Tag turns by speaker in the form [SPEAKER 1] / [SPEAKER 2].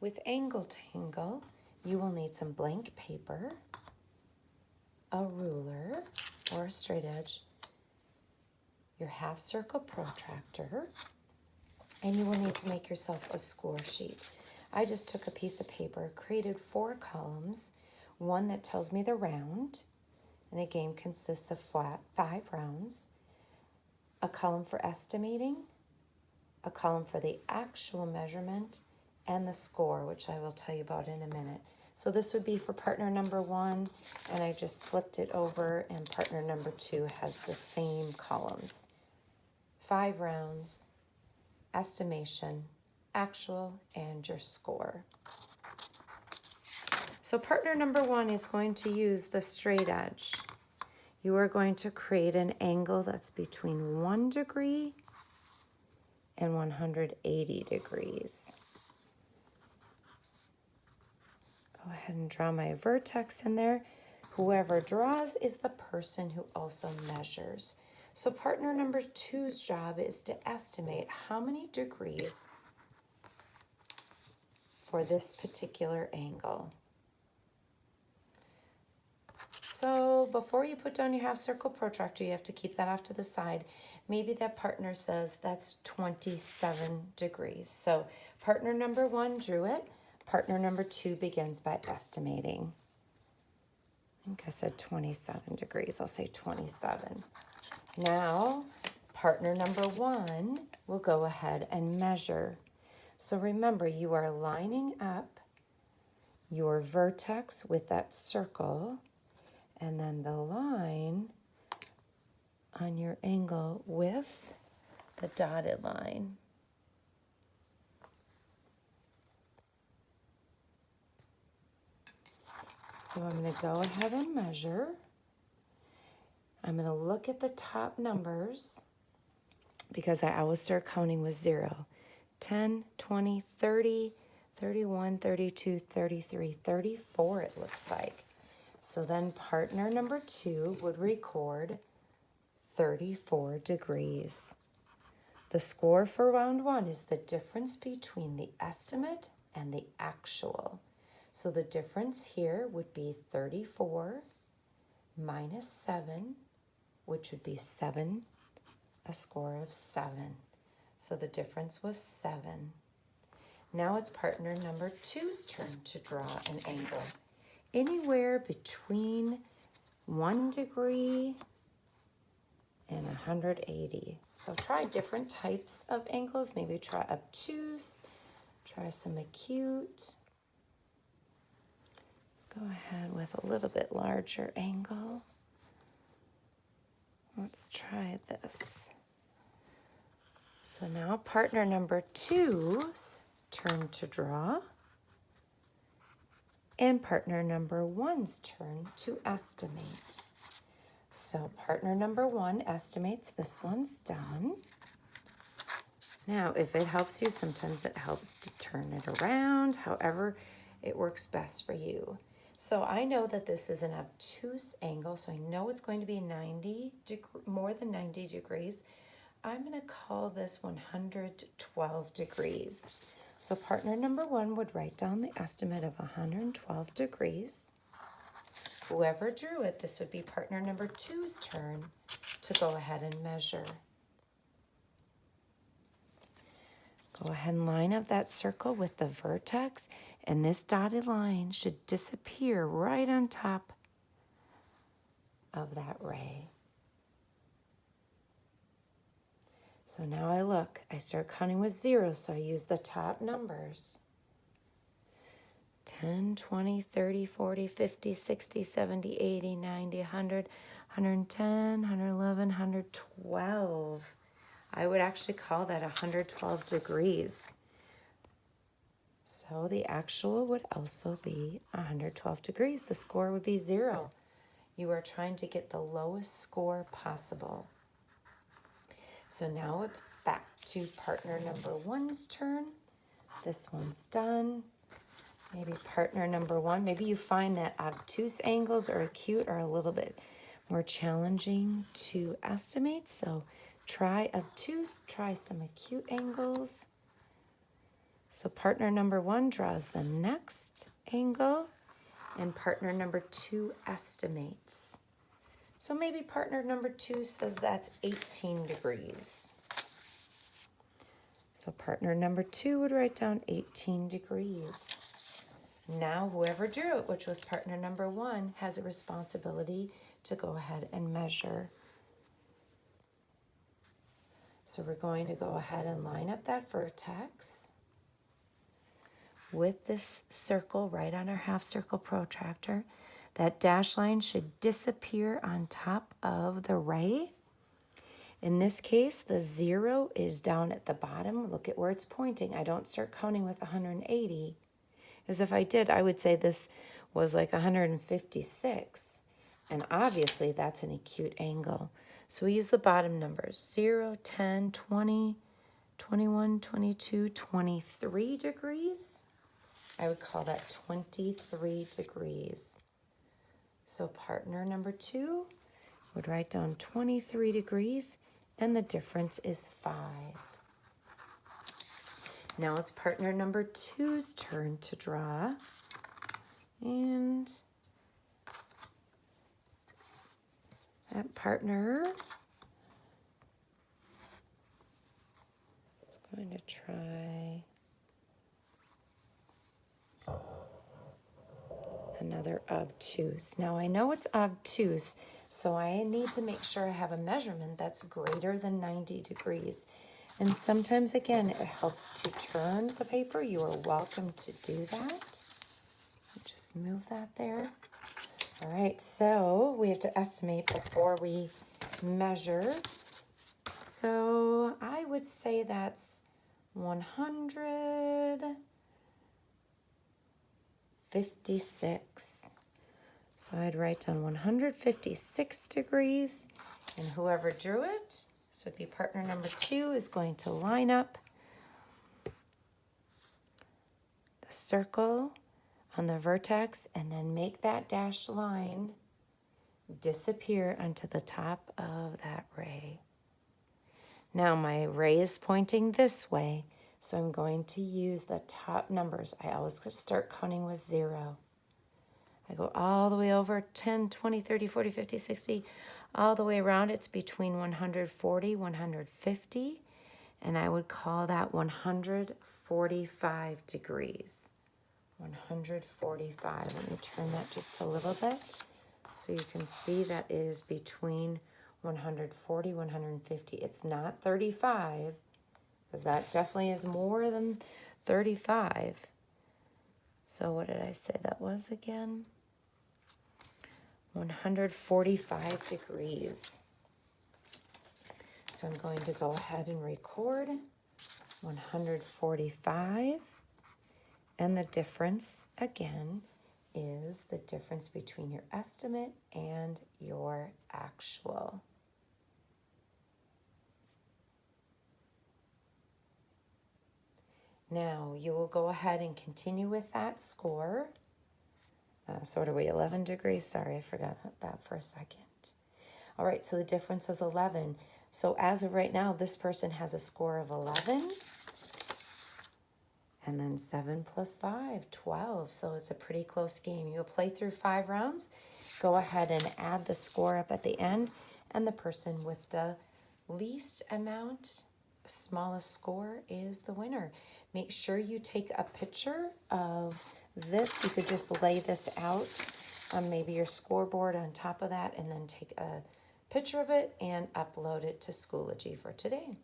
[SPEAKER 1] With Angle Tangle, you will need some blank paper, a ruler or a straight edge, your half circle protractor, and you will need to make yourself a score sheet. I just took a piece of paper, created 4 columns, one that tells me the round, and a game consists of 5 rounds, a column for estimating, a column for the actual measurement, and the score, which I will tell you about in a minute. So this would be for partner number 1, and I just flipped it over, and partner number 2 has the same columns. 5 rounds, estimation, actual, and your score. So partner number 1 is going to use the straight edge. You are going to create an angle that's between 1 degree and 180 degrees. Go ahead and draw my vertex in there. Whoever draws is the person who also measures. So partner number 2's job is to estimate how many degrees for this particular angle. So before you put down your half circle protractor, you have to keep that off to the side. Maybe that partner says that's 27 degrees. So partner number 1 drew it. Partner number 2 begins by estimating. I think I said 27 degrees. I'll say 27. Now, partner number 1 will go ahead and measure. So remember, you are lining up your vertex with that circle, and then the line on your angle with the dotted line. So I'm going to go ahead and measure. I'm going to look at the top numbers because I always start counting with 0. 10, 20, 30, 31, 32, 33, 34 it looks like. So then partner number 2 would record 34 degrees. The score for round 1 is the difference between the estimate and the actual. So the difference here would be 34 minus 7, which would be 7, a score of 7. So the difference was 7. Now it's partner number 2's turn to draw an angle. Anywhere between 1 degree and 180. So try different types of angles. Maybe try obtuse, try some acute. Let's go ahead with a little bit larger angle. Let's try this. So now partner number 2's turn to draw, and partner number 1's turn to estimate. So partner number 1 estimates. This one's done. Now, if it helps you, sometimes it helps to turn it around, however it works best for you. So I know that this is an obtuse angle, so I know it's going to be more than 90 degrees. I'm going to call this 112 degrees. So partner number 1 would write down the estimate of 112 degrees. Whoever drew it, this would be partner number 2's turn to go ahead and measure. Go ahead and line up that circle with the vertex, and this dotted line should disappear right on top of that ray. So now I look, I start counting with 0, so I use the top numbers. 10, 20, 30, 40, 50, 60, 70, 80, 90, 100, 110, 111, 112. I would actually call that 112 degrees. So the actual would also be 112 degrees. The score would be 0. You are trying to get the lowest score possible. So now it's back to partner number 1's turn. This one's done. Maybe partner number 1, maybe you find that obtuse angles or acute are a little bit more challenging to estimate. So try obtuse, try some acute angles. So partner number 1 draws the next angle, and partner number 2 estimates. So maybe partner number 2 says that's 18 degrees. So partner number 2 would write down 18 degrees. Now whoever drew it, which was partner number 1, has a responsibility to go ahead and measure. So we're going to go ahead and line up that vertex with this circle right on our half circle protractor. That dash line should disappear on top of the ray. In this case, the 0 is down at the bottom. Look at where it's pointing. I don't start counting with 180. As if I did, I would say this was like 156. And obviously that's an acute angle. So we use the bottom numbers, 0, 10, 20, 21, 22, 23 degrees. I would call that 23 degrees. So partner number 2 would write down 23 degrees, and the difference is 5. Now it's partner number 2's turn to draw. And that partner is going to try another obtuse. Now I know it's obtuse, so I need to make sure I have a measurement that's greater than 90 degrees. And sometimes, again, it helps to turn the paper. You are welcome to do that. Just move that there. All right, so we have to estimate before we measure. So I would say that's 156. So I'd write down 156 degrees, and whoever drew it, this would be partner number 2, is going to line up the circle on the vertex and then make that dashed line disappear onto the top of that ray. Now my ray is pointing this way, so I'm going to use the top numbers. I always start counting with 0. I go all the way over 10, 20, 30, 40, 50, 60, all the way around. It's between 140, 150, and I would call that 145 degrees. 145. Let me turn that just a little bit so you can see that it is between 140, 150. It's not 35, because that definitely is more than 35. So what did I say that was again? 145 degrees. So I'm going to go ahead and record 145. And the difference, again, is the difference between your estimate and your actual. Now, you will go ahead and continue with that score. So what are we, 11 degrees? Sorry, I forgot that for a second. All right, so the difference is 11. So as of right now, this person has a score of 11. And then 7 plus 5, 12. So it's a pretty close game. You'll play through 5 rounds. Go ahead and add the score up at the end. And the person with the least amount, smallest score, is the winner. Make sure you take a picture of this. You could just lay this out on maybe your scoreboard on top of that, and then take a picture of it and upload it to Schoology for today.